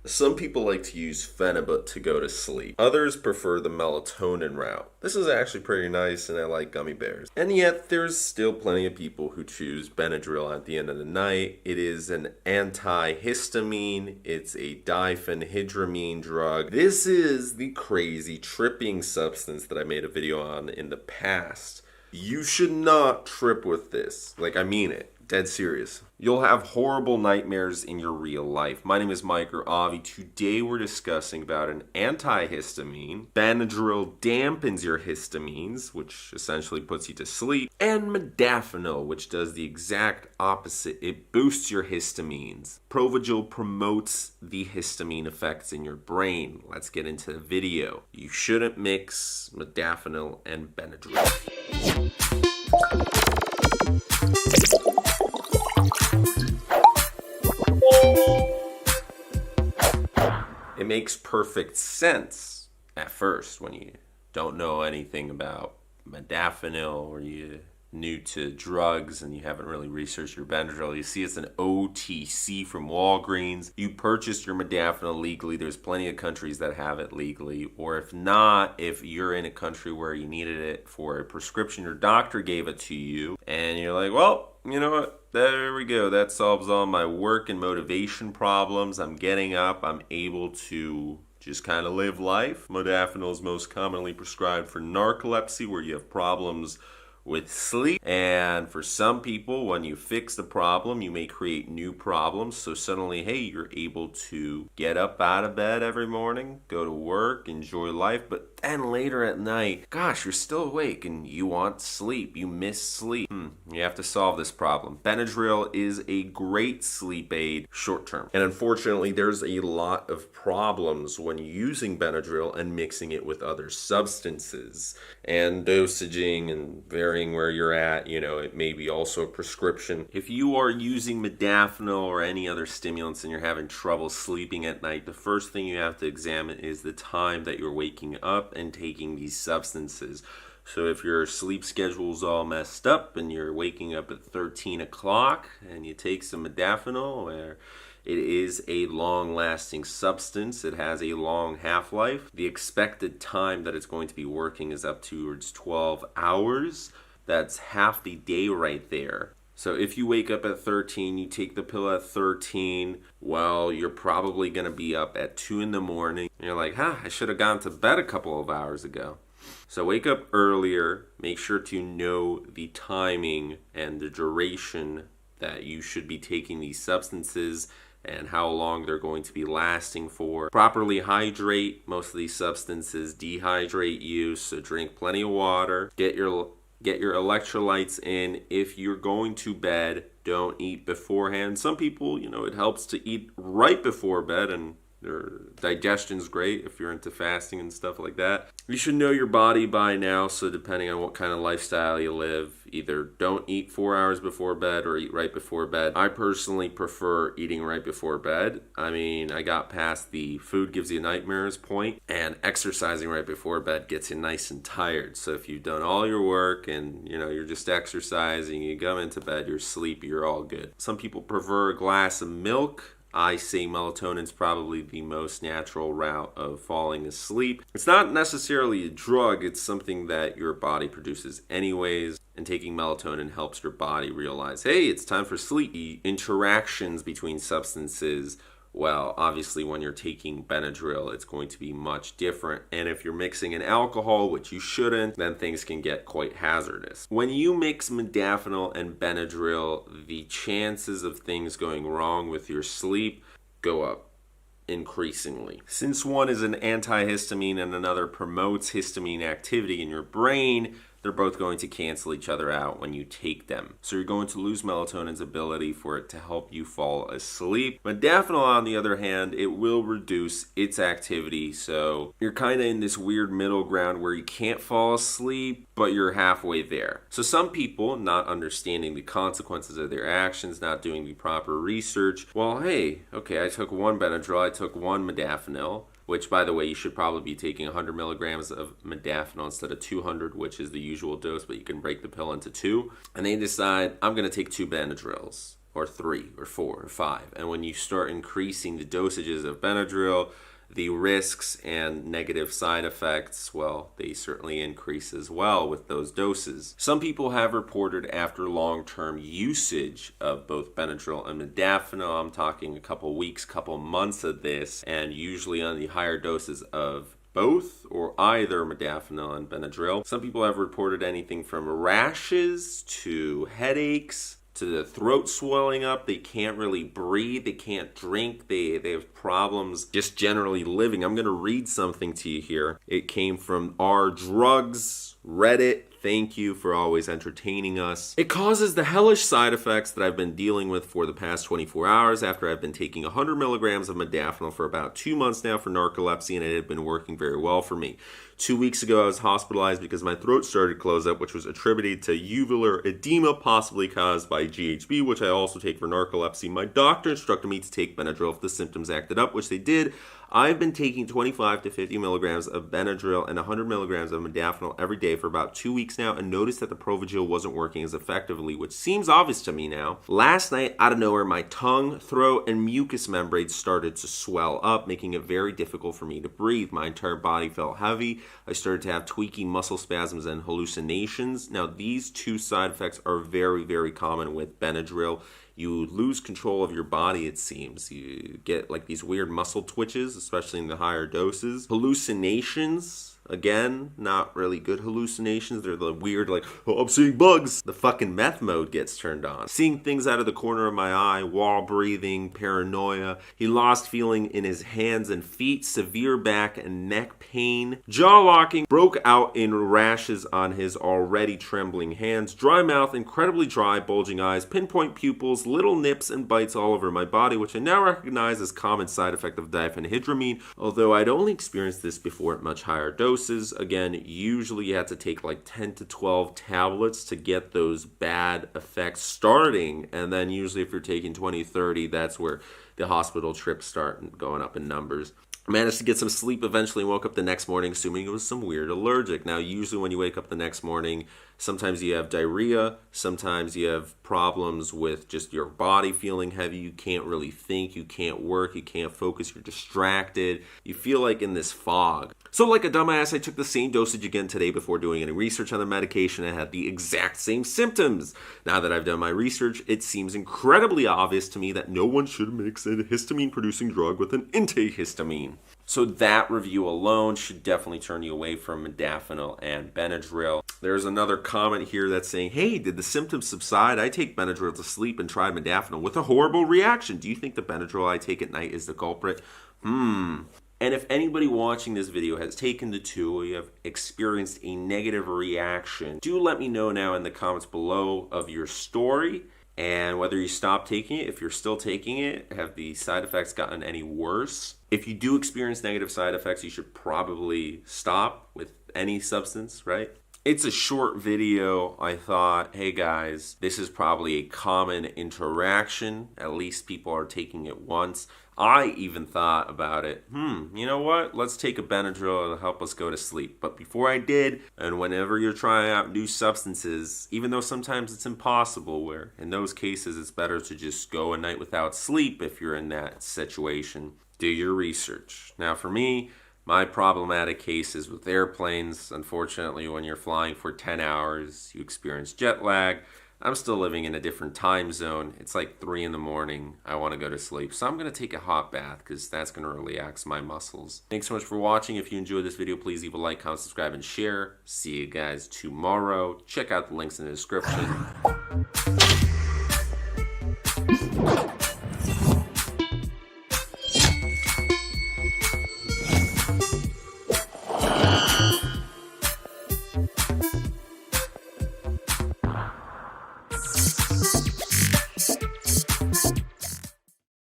Some people like to use phenibut to go to sleep. Others prefer the melatonin route. This is actually pretty nice and I like gummy bears. And yet there's still plenty of people who choose Benadryl at the end of the night. It is an antihistamine. It's a diphenhydramine drug. This is the crazy tripping substance that I made a video on in the past. You should not trip with this. Like, I mean it. Dead serious. You'll have horrible nightmares in your real life. My name is Mike or Avi. Today we're discussing about an antihistamine. Benadryl dampens your histamines, which essentially puts you to sleep. And modafinil, which does the exact opposite. It boosts your histamines. Provigil promotes the histamine effects in your brain. Let's get into the video. You shouldn't mix modafinil and Benadryl. It makes perfect sense at first when you don't know anything about modafinil or you're new to drugs and you haven't really researched your Benadryl. You see it's an OTC from Walgreens. You purchased your modafinil legally. There's plenty of countries that have it legally. Or if not, if you're in a country where you needed it for a prescription, your doctor gave it to you and you're like, well, you know what? There we go. That solves all my work and motivation problems. I'm getting up. I'm able to just kind of live life. Modafinil is most commonly prescribed for narcolepsy, where you have problems with sleep. And for some people, when you fix the problem, you may create new problems. So suddenly, hey, you're able to get up out of bed every morning, go to work, enjoy life. But then later at night, gosh, you're still awake and you want sleep. You miss sleep. You have to solve this problem. Benadryl is a great sleep aid short term. And unfortunately, there's a lot of problems when using Benadryl and mixing it with other substances. And dosaging and varying where you're at, it may be also a prescription. If you are using modafinil or any other stimulants and you're having trouble sleeping at night, the first thing you have to examine is the time that you're waking up and taking these substances. So if your sleep schedule's all messed up and you're waking up at 13 o'clock and you take some modafinil, where it is a long-lasting substance, it has a long half-life. The expected time that it's going to be working is up towards 12 hours. That's half the day right there. So if you wake up at 13, you take the pill at 13, well, you're probably going to be up at 2 in the morning. And you're like, I should have gone to bed a couple of hours ago. So wake up earlier, make sure to know the timing and the duration that you should be taking these substances and how long they're going to be lasting for. Properly hydrate. Most of these substances dehydrate you, so drink plenty of water. Get your electrolytes in. If you're going to bed, don't eat beforehand. Some people, it helps to eat right before bed and their digestion's great if you're into fasting and stuff like that. You should know your body by now, so depending on what kind of lifestyle you live, either don't eat 4 hours before bed or eat right before bed. I personally prefer eating right before bed. I got past the food gives you nightmares point, and exercising right before bed gets you nice and tired. So if you've done all your work and you're just exercising, you go into bed, you're sleepy, you're all good. Some people prefer a glass of milk. I say melatonin's probably the most natural route of falling asleep. It's not necessarily a drug, it's something that your body produces anyways. And taking melatonin helps your body realize, hey, it's time for sleep. The interactions between substances, well, obviously when you're taking Benadryl, it's going to be much different. And if you're mixing an alcohol, which you shouldn't, then things can get quite hazardous. When you mix modafinil and Benadryl, the chances of things going wrong with your sleep go up increasingly. Since one is an antihistamine and another promotes histamine activity in your brain, they're both going to cancel each other out when you take them. So you're going to lose melatonin's ability for it to help you fall asleep. Modafinil, on the other hand, it will reduce its activity. So you're kind of in this weird middle ground where you can't fall asleep, but you're halfway there. So some people, not understanding the consequences of their actions, not doing the proper research, well, hey, okay, I took one Benadryl, I took one modafinil, which, by the way, you should probably be taking 100 milligrams of modafinil instead of 200, which is the usual dose, but you can break the pill into two. And they decide, I'm going to take 2 Benadryls. or 3 or 4 or 5. And when you start increasing the dosages of Benadryl, the risks and negative side effects, well, they certainly increase as well with those doses. Some people have reported after long-term usage of both Benadryl and Modafinil, I'm talking a couple weeks, couple months of this, and usually on the higher doses of both or either Modafinil and Benadryl. Some people have reported anything from rashes to headaches to the throat swelling up. They can't really breathe. They can't drink. They have problems just generally living. I'm going to read something to you here. It came from Our Drugs Reddit. Thank you for always entertaining us. It causes the hellish side effects that I've been dealing with for the past 24 hours after I've been taking 100 milligrams of Modafinil for about 2 months now for narcolepsy, and it had been working very well for me. 2 weeks ago, I was hospitalized because my throat started to close up, which was attributed to uvular edema, possibly caused by GHB, which I also take for narcolepsy. My doctor instructed me to take Benadryl if the symptoms acted up, which they did. I've been taking 25 to 50 milligrams of Benadryl and 100 milligrams of Modafinil every day for about 2 weeks now, and noticed that the Provigil wasn't working as effectively, which seems obvious to me now. Last night, out of nowhere, my tongue, throat, and mucous membranes started to swell up, making it very difficult for me to breathe. My entire body felt heavy. I started to have tweaking muscle spasms and hallucinations. Now, these two side effects are very, very common with Benadryl. You lose control of your body, it seems. You get like these weird muscle twitches, especially in the higher doses. Hallucinations, again, not really good hallucinations. They're the weird, like, oh, I'm seeing bugs. The fucking meth mode gets turned on. Seeing things out of the corner of my eye, wall breathing, paranoia. He lost feeling in his hands and feet, severe back and neck pain. Jaw locking, broke out in rashes on his already trembling hands. Dry mouth, incredibly dry, bulging eyes, pinpoint pupils, little nips and bites all over my body, which I now recognize as common side effect of diphenhydramine, although I'd only experienced this before at much higher doses. Again, usually you have to take like 10 to 12 tablets to get those bad effects starting, and then usually if you're taking 20, 30, that's where the hospital trips start going up in numbers. I managed to get some sleep eventually and woke up the next morning assuming it was some weird allergic. Now, usually when you wake up the next morning, sometimes you have diarrhea, sometimes you have problems with just your body feeling heavy, you can't really think, you can't work, you can't focus, you're distracted, you feel like in this fog. So like a dumbass, I took the same dosage again today before doing any research on the medication and had the exact same symptoms. Now that I've done my research, it seems incredibly obvious to me that no one should mix a histamine-producing drug with an antihistamine. So that review alone should definitely turn you away from Modafinil and Benadryl. There's another comment here that's saying, hey, did the symptoms subside? I take Benadryl to sleep and tried Modafinil with a horrible reaction. Do you think the Benadryl I take at night is the culprit? And if anybody watching this video has taken the two or you have experienced a negative reaction, do let me know now in the comments below of your story and whether you stopped taking it. If you're still taking it, have the side effects gotten any worse? If you do experience negative side effects, you should probably stop with any substance, right? It's a short video. I thought, hey guys, this is probably a common interaction. At least people are taking it once. I even thought about it, you know what? Let's take a Benadryl, it'll help us go to sleep. But before I did, and whenever you're trying out new substances, even though sometimes it's impossible, where in those cases it's better to just go a night without sleep if you're in that situation, do your research. Now for me, my problematic cases with airplanes, unfortunately, when you're flying for 10 hours, you experience jet lag. I'm still living in a different time zone. It's like 3 in the morning. I want to go to sleep. So I'm going to take a hot bath because that's going to relax my muscles. Thanks so much for watching. If you enjoyed this video, please leave a like, comment, subscribe, and share. See you guys tomorrow. Check out the links in the description.